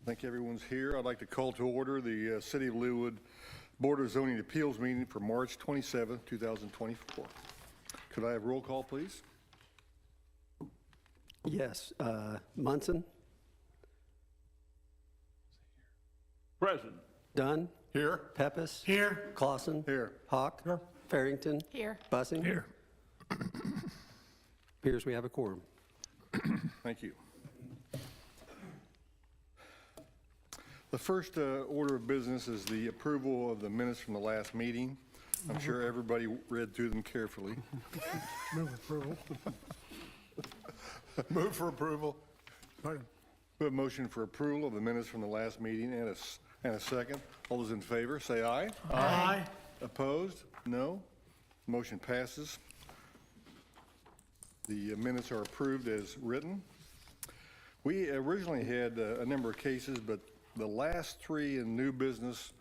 I think everyone's here. I'd like to call to order the City of Leawood Board of Zoning Appeals meeting for March 27, 2024. Could I have roll call, please? Yes. Munson? Present. Dunn? Here. Pepis? Here. Clausen? Here. Hawk? Here. Farrington? Here. Bussing? Here. Appears we have a quorum. Thank you. The first order of business is the approval of the minutes from the last meeting. I'm sure everybody read through them carefully. Move approval. Move for approval. We have a motion for approval of the minutes from the last meeting and a second. All those in favor, say aye. Aye. Opposed? No. Motion passes. The minutes are approved as written. We originally had a number of cases, but the last three in new business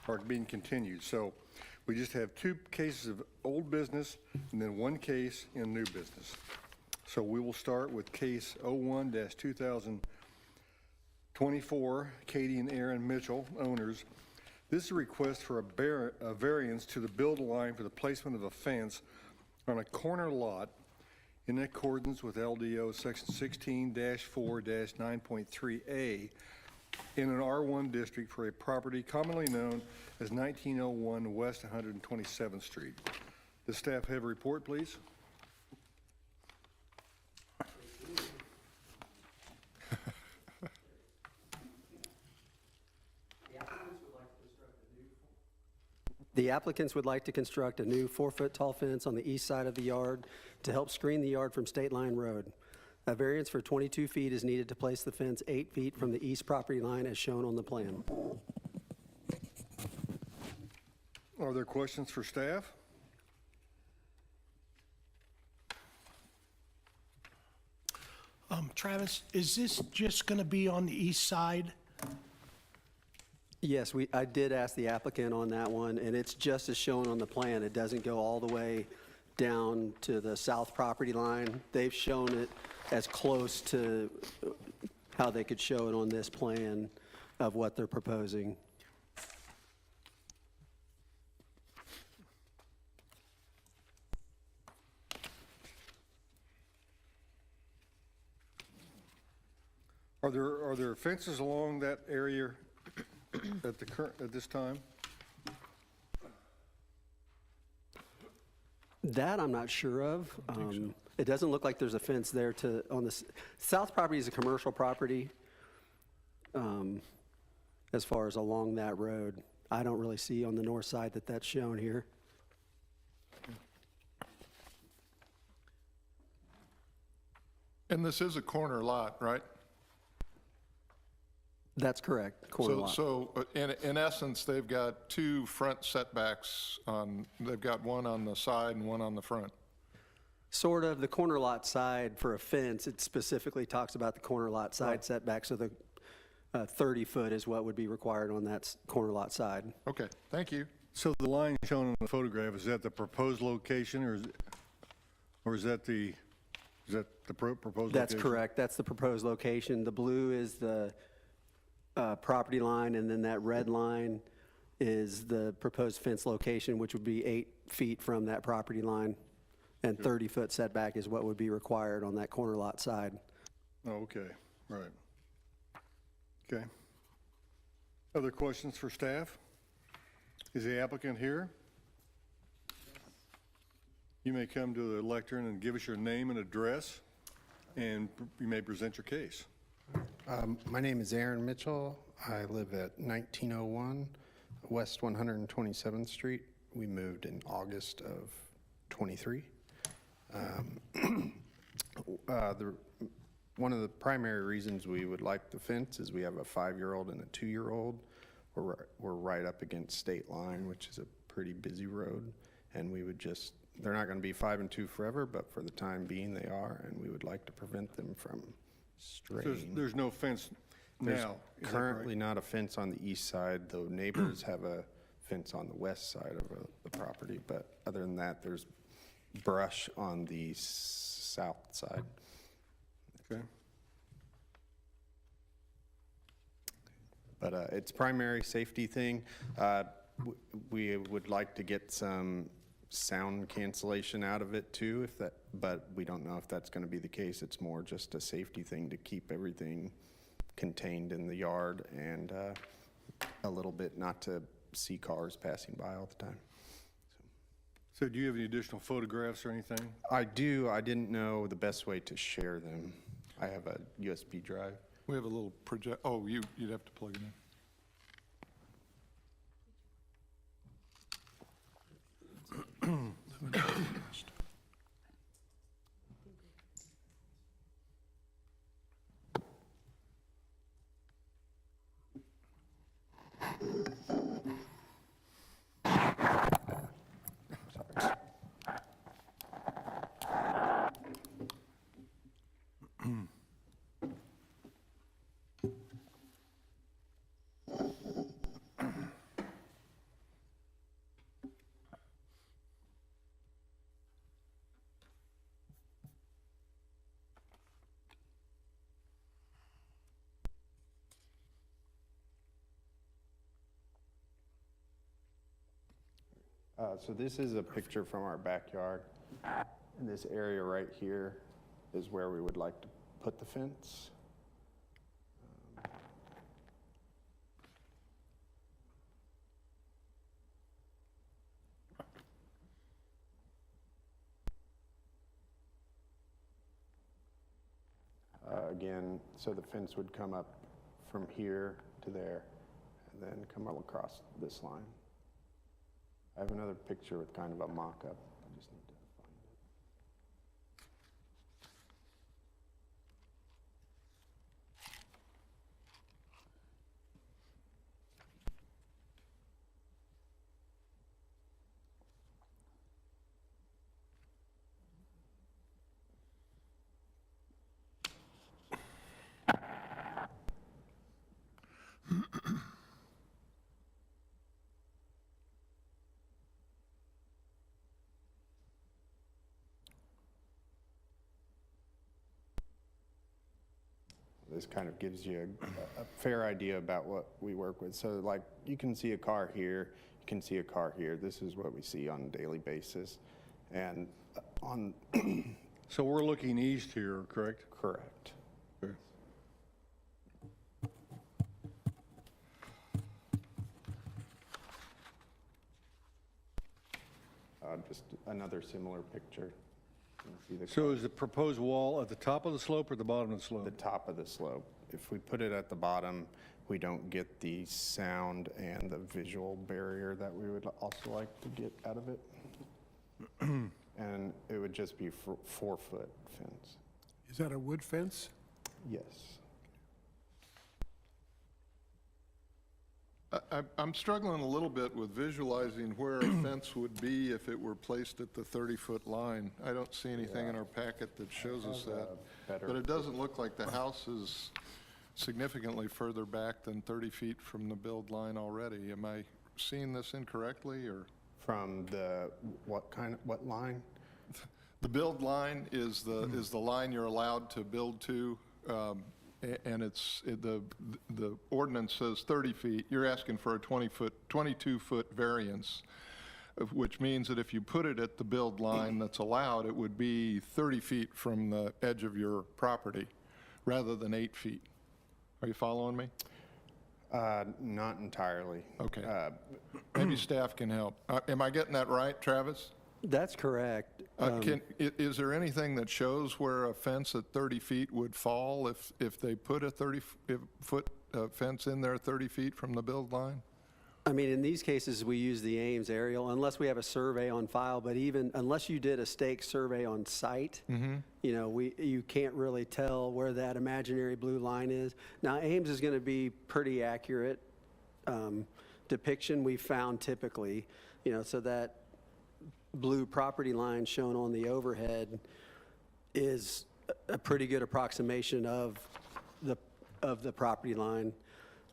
are being continued. So we just have two cases of old business and then one case in new business. So we will start with case 01-2024, Katie and Aaron Mitchell, owners. This is a request for a variance to the build line for the placement of a fence on a corner lot in accordance with LDO section 16-4-9.3A in an R1 district for a property commonly known as 1901 West 127th Street. The staff have a report, please. The applicants would like to construct a new 4-foot tall fence on the east side of the yard to help screen the yard from State Line Road. A variance for 22 feet is needed to place the fence 8 feet from the east property line as shown on the plan. Are there questions for staff? Travis, is this just going to be on the east side? Yes, I did ask the applicant on that one, and it's just as shown on the plan. It doesn't go all the way down to the south property line. They've shown it as close to how they could show it on this plan of what they're proposing. Are there fences along that area at this time? That I'm not sure of. It doesn't look like there's a fence there on the south property is a commercial property. As far as along that road, I don't really see on the north side that that's shown here. And this is a corner lot, right? That's correct, corner lot. So in essence, they've got two front setbacks they've got one on the side and one on the front. Sort of. The corner lot side for a fence, it specifically talks about the corner lot side setback, so the 30 foot is what would be required on that corner lot side. Okay, thank you. So the line shown in the photograph, is that the proposed location or is that the proposed location? That's correct. That's the proposed location. The blue is the property line, and then that red line is the proposed fence location, which would be 8 feet from that property line, and 30-foot setback is what would be required on that corner lot side. Oh, okay, right. Okay. Other questions for staff? Is the applicant here? You may come to the lectern and give us your name and address, and you may present your case. My name is Aaron Mitchell. I live at 1901 West 127th Street. We moved in August of 23. One of the primary reasons we would like the fence is we have a 5-year-old and a 2-year-old. We're right up against State Line, which is a pretty busy road, and we would just, they're not going to be 5 and 2 forever, but for the time being they are, and we would like to prevent them from straying. There's no fence There's now. Is that currently correct? not a fence on the east side, though neighbors have a fence on the west side of the property, but other than that, there's brush on the south side. Okay. But it's primary safety thing. We would like to get some sound cancellation out of it too, but we don't know if that's going to be the case. It's more just a safety thing to keep everything contained in the yard and a little bit not to see cars passing by all the time. So do you have any additional photographs or anything? I do. I didn't know the best way to share them. I have a USB drive. We have a little project, oh, you'd have to plug it in. So this is a picture from our backyard. And this area right here is where we would like to put the fence. Again, so the fence would come up from here to there and then come across this line. I have another picture with kind of a mock-up. I just need to find it. This kind of gives you a fair idea about what we work with. So like you can see a car here, you can see a car here. This is what we see on a daily basis. And on So we're looking east here, correct? correct. Okay. Just another similar picture. You can see the So is the proposed wall at the top of the slope or the bottom of the slope? the top of the slope. If we put it at the bottom, we don't get the sound and the visual barrier that we would also like to get out of it. And it would just be 4-foot fence. Is that a wood fence? Yes. I'm struggling a little bit with visualizing where a fence would be if it were placed at the 30-foot line. I don't see anything in our packet that shows us that. better But it doesn't look like the house is significantly further back than 30 feet from the build line already. Am I seeing this incorrectly, or? From the, what line? The build line is the line you're allowed to build to, and the ordinance says 30 feet. You're asking for a 22-foot variance, which means that if you put it at the build line that's allowed, it would be 30 feet from the edge of your property, rather than 8 feet. Are you following me? Not entirely. Okay. Maybe staff can help. Am I getting that right, Travis? That's correct. Is there anything that shows where a fence at 30 feet would fall if they put a 30-foot fence in there 30 feet from the build line? I mean, in these cases, we use the Ames aerial, unless we have a survey on file, but even unless you did a stake survey on site, you know, you can't really tell where that imaginary blue line is. Now, Ames is going to be pretty accurate depiction we found typically, you know, so that blue property line shown on the overhead is a pretty good approximation of the property line.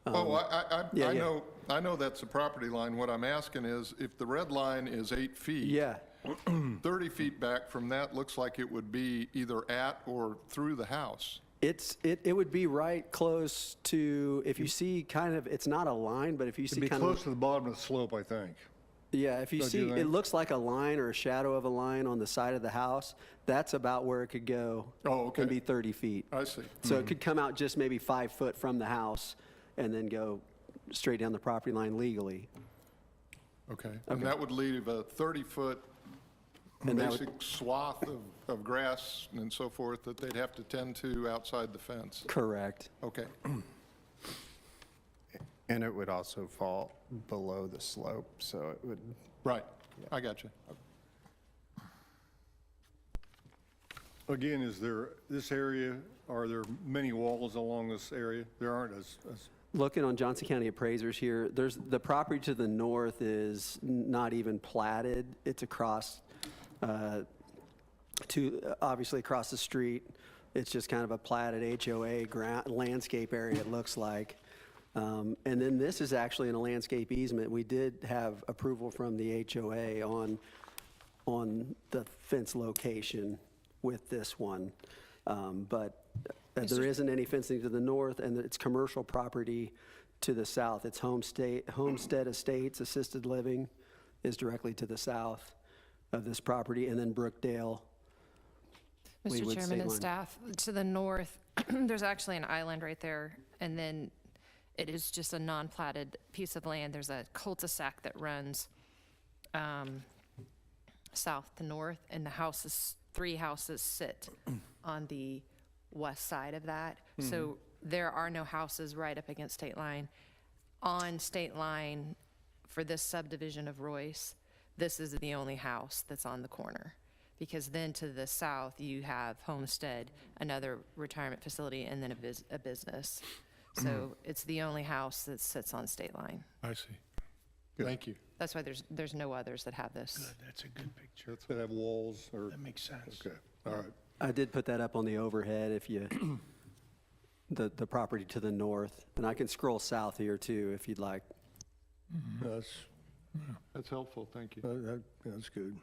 I know that's the property line. What I'm asking is, if the red line is 8 feet. Yeah. 30 feet back from that looks like it would be either at or through the house. It would be right close to, if you see kind of, it's not a line, but if you It'd see be kind close of, to the bottom of the slope, I think. yeah, if you Don't see, you it think? looks like a line or a shadow of a line on the side of the house. That's about where it could go. Oh, okay. And be 30 feet. I see. So it could come out just maybe 5 foot from the house and then go straight down the property line legally. Okay. And that would leave a 30-foot And that would- basic swath of grass and so forth that they'd have to tend to outside the fence. Correct. Okay. And it would also fall below the slope, so it would, Right. I got you. Again, is there, this area, are there many walls along this area? There aren't as Looking on Johnson County appraisers here, there's, the property to the north is not even platted. It's across, obviously across the street. It's just kind of a platted HOA landscape area, it looks like. And then this is actually in a landscape easement. We did have approval from the HOA on the fence location with this one. But there isn't any fencing to the north, and it's commercial property to the south. It's Homestead Estates Assisted Living is directly to the south of this property, and then Brookdale. Mr. Leawood Chairman State and Line. staff, to the north, there's actually an island right there, and then it is just a non-platted piece of land. There's a cul-de-sac that runs south to north, and the houses, 3 houses sit on the west side of that. So there are no houses right up against state line. On state line for this subdivision of Royce, this is the only house that's on the corner. Because then to the south, you have Homestead, another retirement facility, and then a business. So it's the only house that sits on state line. I see. Thank you. That's why there's no others that have this. Good, that's a good picture. that have walls or, That makes sense. okay, all right. I did put that up on the overhead if you, the property to the north. And I can scroll south here too, if you'd like. That's helpful. Thank you. That's good.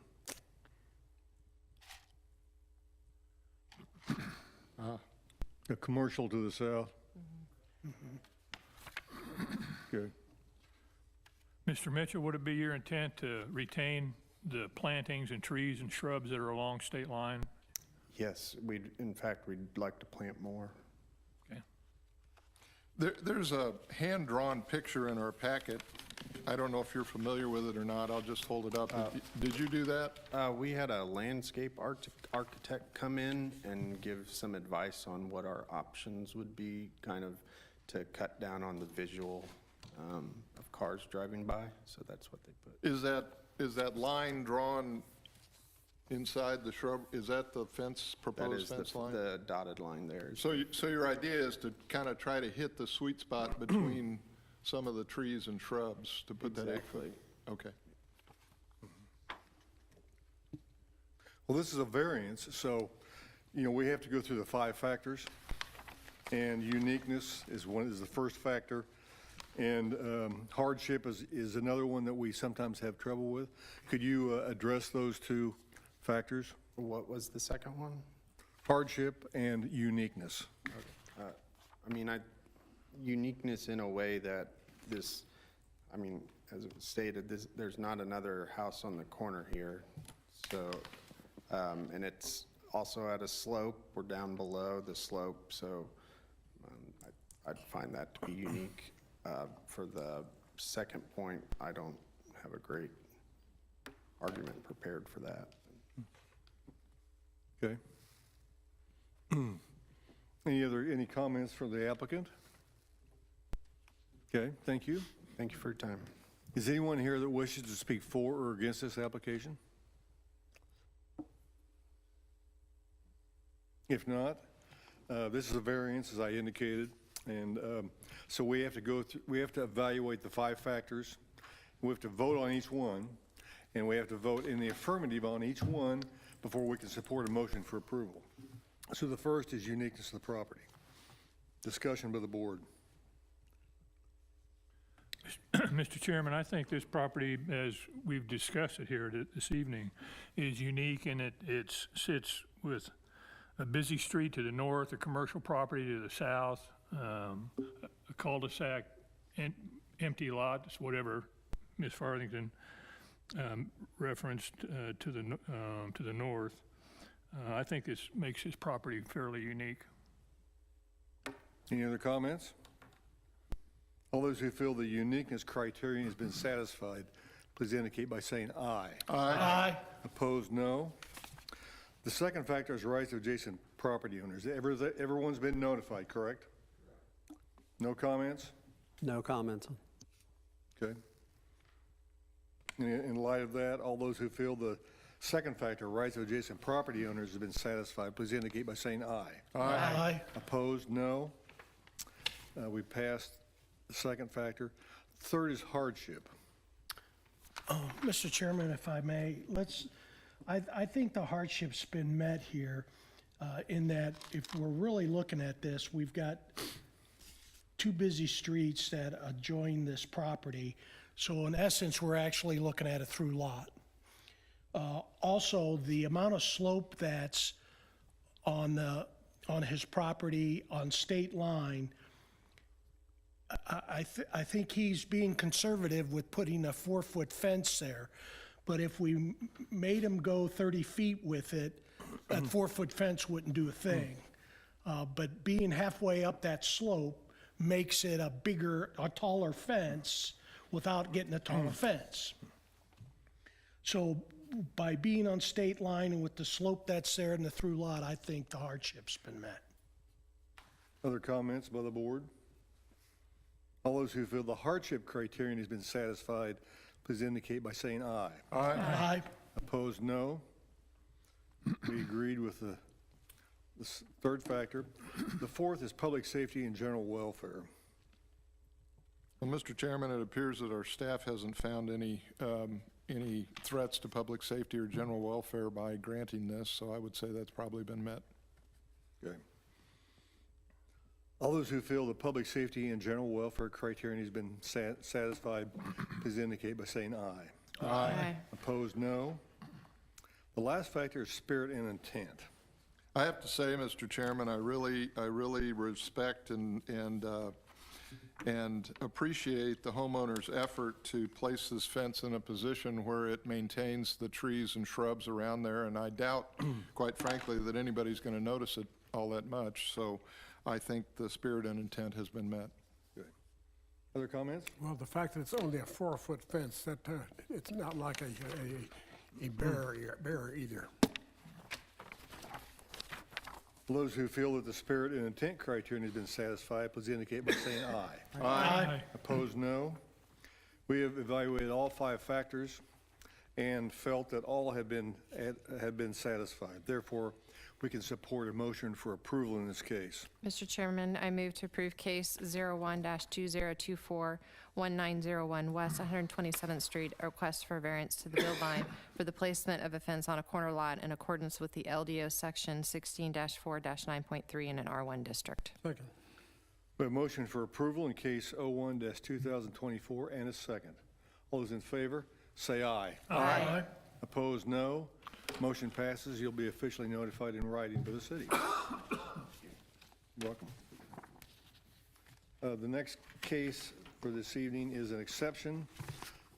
A commercial to the south. Good. Mr. Mitchell, would it be your intent to retain the plantings and trees and shrubs that are along state line? yes, in fact, we'd like to plant more. Okay. There's a hand-drawn picture in our packet. I don't know if you're familiar with it or not. I'll just hold it up. Did you do that? We had a landscape architect come in and give some advice on what our options would be, kind of to cut down on the visual of cars driving by, so that's what they put. Is that line drawn inside the shrub? Is that the fence, That proposed is fence line? the dotted line there. So your idea is to kind of try to hit the sweet spot between some of the trees and shrubs to put that 8 foot? Exactly. Okay. Well, this is a variance, so, we have to go through the 5 factors, and uniqueness is the first factor, and hardship is another one that we sometimes have trouble with. Could you address those 2 factors? What was the second one? Hardship and uniqueness. Uniqueness in a way that this, as it was stated, there's not another house on the corner here. So, and it's also at a slope. We're down below the slope, so I'd find that to be unique. For the second point, I don't have a great argument prepared for that. Okay. Any comments from the applicant? Okay, thank you. Thank you for your time. Is anyone here that wishes to speak for or against this application? If not, this is a variance, as I indicated, and so we have to we have to evaluate the 5 factors. We have to vote on each one, and we have to vote in the affirmative on each one before we can support a motion for approval. So the first is uniqueness of the property. Discussion by the board. Mr. Chairman, I think this property, as we've discussed it here this evening, is unique, and it sits with a busy street to the north, a commercial property to the south, a cul-de-sac, empty lots, whatever Ms. Farthington referenced to the north. I think this makes his property fairly unique. Any other comments? All those who feel the uniqueness criterion has been satisfied, please indicate by saying aye. Aye. Opposed, no. The second factor is rights of adjacent property owners. Everyone's been notified, correct? No comments? No comments. Okay. In light of that, all those who feel the second factor, rights of adjacent property owners, has been satisfied, please indicate by saying aye. Aye. Opposed, no. We passed the second factor. Third is hardship. Mr. Chairman, if I may, I think the hardship's been met here in that if we're really looking at this, we've got two busy streets that adjoin this property. So in essence, we're actually looking at a through lot. Also, the amount of slope that's on his property on state line, I think he's being conservative with putting a 4-foot fence there. But if we made him go 30 feet with it, that 4-foot fence wouldn't do a thing. But being halfway up that slope makes it a taller fence without getting a taller fence. So by being on state line and with the slope that's there in the through lot, I think the hardship's been met. Other comments by the board? All those who feel the hardship criterion has been satisfied, please indicate by saying aye. Aye. Opposed, no. We agreed with the third factor. The fourth is public safety and general welfare. Well, Mr. Chairman, it appears that our staff hasn't found any threats to public safety or general welfare by granting this, so I would say that's probably been met. Okay. All those who feel the public safety and general welfare criterion has been satisfied, please indicate by saying aye. Aye. Opposed, no. The last factor is spirit and intent. I have to say, Mr. Chairman, I really respect and appreciate the homeowner's effort to place this fence in a position where it maintains the trees and shrubs around there, and I doubt, quite frankly, that anybody's going to notice it all that much. So I think the spirit and intent has been met. Good. Other comments? Well, the fact that it's only a 4-foot fence, that it's not like a barrier either. Those who feel that the spirit and intent criterion has been satisfied, please indicate by saying aye. Aye. Opposed, no. We have evaluated all 5 factors and felt that all have been satisfied. Therefore, we can support a motion for approval in this case. Mr. Chairman, I move to approve case 01-2024-1901 West 127th Street, a request for variance to the build line for the placement of a fence on a corner lot in accordance with the LDO section 16-4-9.3 in an R1 district. Second. We have a motion for approval in case 01-2024 and a second. All those in favor, say aye. Aye. Opposed, no. Motion passes. You'll be officially notified in writing by the city. Welcome. The next case for this evening is an exception.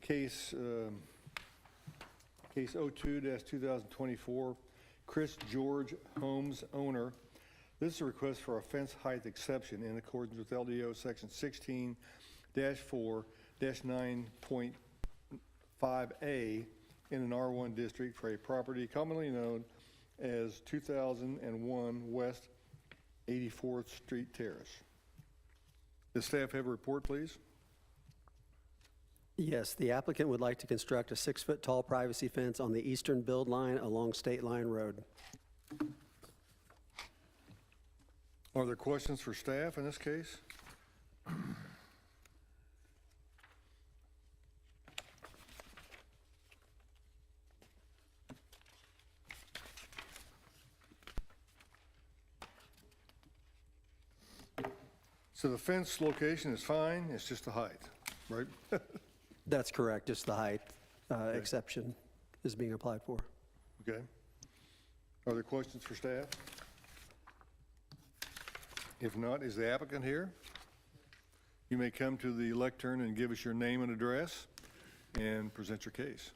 Case 02-2024, Chris George Holmes, owner. This is a request for a fence height exception in accordance with LDO section 16-4-9.5A in an R1 district for a property commonly known as 2001 West 84th Street Terrace. Does staff have a report, please? Yes, the applicant would like to construct a 6-foot tall privacy fence on the eastern build line along State Line Road. Are there questions for staff in this case? So the fence location is fine, it's just the height, right? That's correct, just the height exception is being applied for. Okay. Are there questions for staff? If not, is the applicant here? You may come to the lectern and give us your name and address and present your case.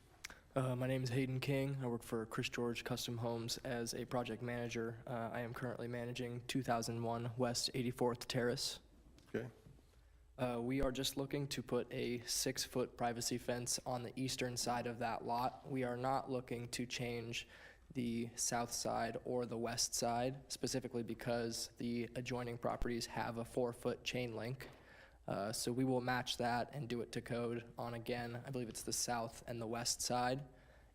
My name is Hayden King. I work for Chris George Custom Homes as a project manager. I am currently managing 2001 West 84th Terrace. Okay. We are just looking to put a 6-foot privacy fence on the eastern side of that lot. We are not looking to change the south side or the west side, specifically because the adjoining properties have a 4-foot chain link. So we will match that and do it to code on, again, I believe it's the south and the west side.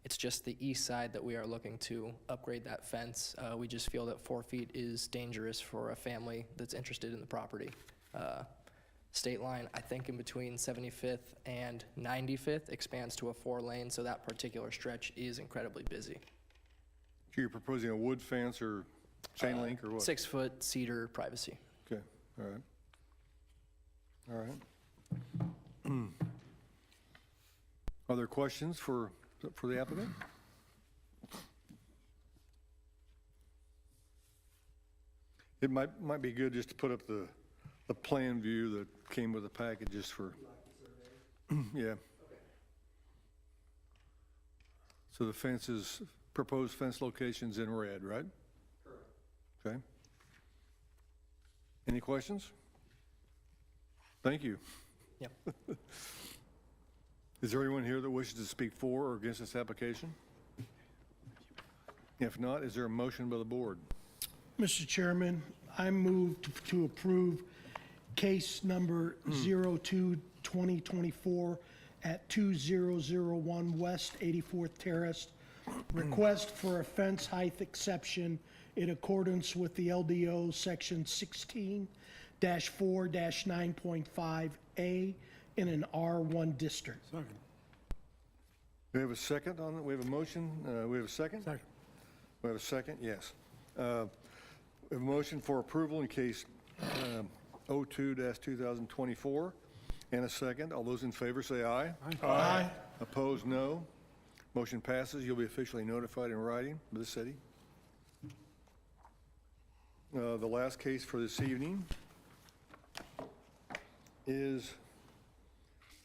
It's just the east side that we are looking to upgrade that fence. We just feel that 4 feet is dangerous for a family that's interested in the property. State line, I think in between 75th and 95th expands to a 4-lane, so that particular stretch is incredibly busy. So you're proposing a wood fence or chain link or what? 6-foot cedar privacy. Okay, all right. All right. Are there questions for the applicant? It might be good just to put up the plan view that came with the package just for, yeah. So the fence is, proposed fence location's in red, right? Correct. Okay. Any questions? Thank you. Yep. Is there anyone here that wishes to speak for or against this application? If not, is there a motion by the board? Mr. Chairman, I move to approve case number 02-2024 at 2001 West 84th Terrace. Request for a fence height exception in accordance with the LDO section 16-4-9.5A in an R1 district. Second. We have a second on it. We have a motion. We have a second? Second. We have a second, yes. We have a motion for approval in case 02-2024 and a second. All those in favor say aye. Aye. Opposed, no. Motion passes. You'll be officially notified in writing by the city. The last case for this evening is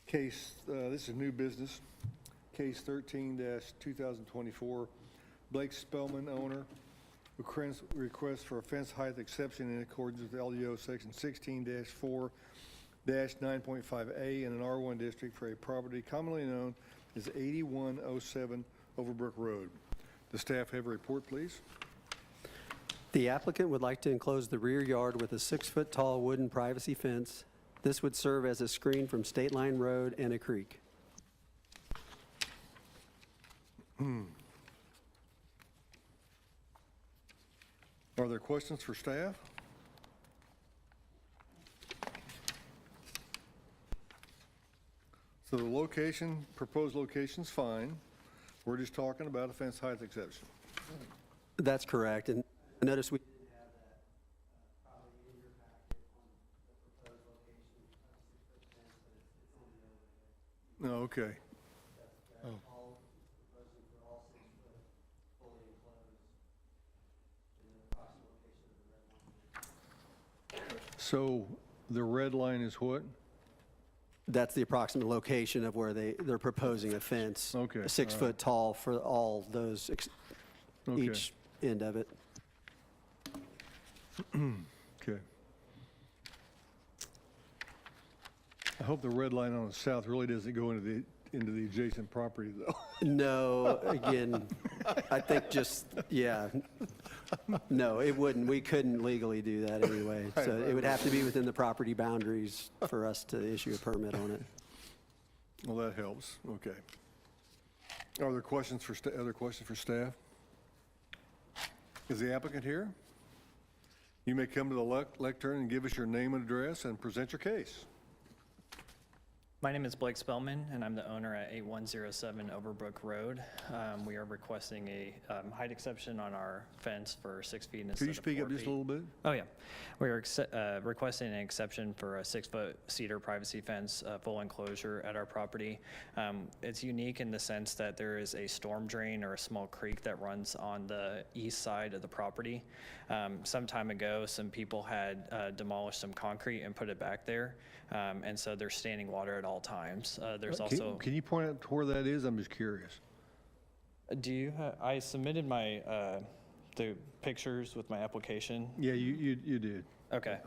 case, this is new business, case 13-2024. Blake Spellman, owner, request for a fence height exception in accordance with LDO section 16-4-9.5A in an R1 district for a property commonly known as 8107 Overbrook Road. The staff have a report, please. The applicant would like to enclose the rear yard with a 6-foot tall wooden privacy fence. This would serve as a screen from State Line Road and a creek. Are there questions for staff? So the location, proposed location's fine. We're just talking about a fence height exception. That's correct. And notice we didn't have that probably in your packet on the proposed location of 6-foot fence, but it's on the overhead. Oh, okay. That's all proposing for all 6-foot fully enclosed in the approximate location of the red line. So the red line is what? That's the approximate location of where they're proposing a fence. Okay, all right. 6-foot tall for all those, Okay. each end of it. Okay. I hope the red line on the south really doesn't go into the adjacent property, though. No, again, I think just, yeah. No, it wouldn't. We couldn't legally do that anyway. So it would have to be within the property boundaries for us to issue a permit on it. Well, that helps. Okay. Are there questions for, other questions for staff? Is the applicant here? You may come to the lectern and give us your name and address and present your case. My name is Blake Spellman, and I'm the owner at 8107 Overbrook Road. We are requesting a height exception on our fence for 6 feet instead of 4 feet. Could you speak up just a little bit? Oh, yeah. We are requesting an exception for a 6-foot cedar privacy fence, full enclosure at our property. It's unique in the sense that there is a storm drain or a small creek that runs on the east side of the property. Some time ago, some people had demolished some concrete and put it back there, and so there's standing water at all times. There's also, Can you point out to where that is? I'm just curious. do you, I submitted my, the pictures with my application. Yeah, you did. Okay.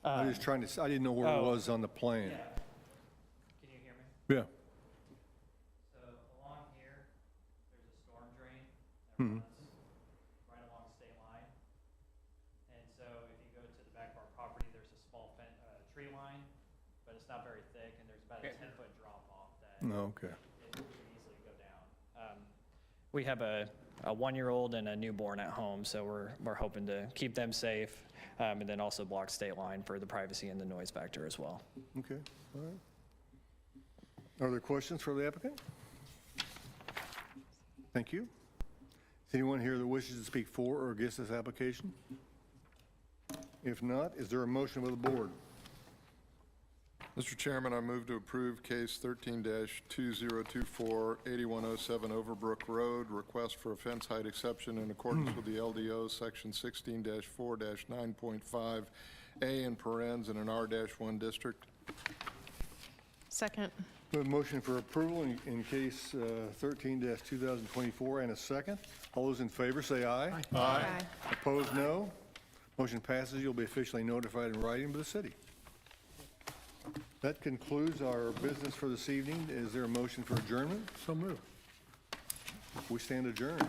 I'm just trying to, I didn't know where it was on the plan. Can you hear me? Yeah. So along here, there's a storm drain that runs right along state line. And so if you go to the back of our property, there's a small tree line, but it's not very thick, and there's about a 10-foot drop off that Okay. it could easily go down. We have a 1-year-old and a newborn at home, so we're hoping to keep them safe, and then also block state line for the privacy and the noise factor as well. Okay, all right. Are there questions for the applicant? Thank you. Is anyone here that wishes to speak for or against this application? If not, is there a motion with the board? Mr. Chairman, I move to approve case 13-2024, 8107 Overbrook Road, request for a fence height exception in accordance with the LDO section 16-4-9.5A in parens in an R-1 district. Second. We have a motion for approval in case 13-2024 and a second. All those in favor say aye. Aye. Opposed, no. Motion passes. You'll be officially notified in writing by the city. That concludes our business for this evening. Is there a motion for adjournment? So moved. We stand adjourned.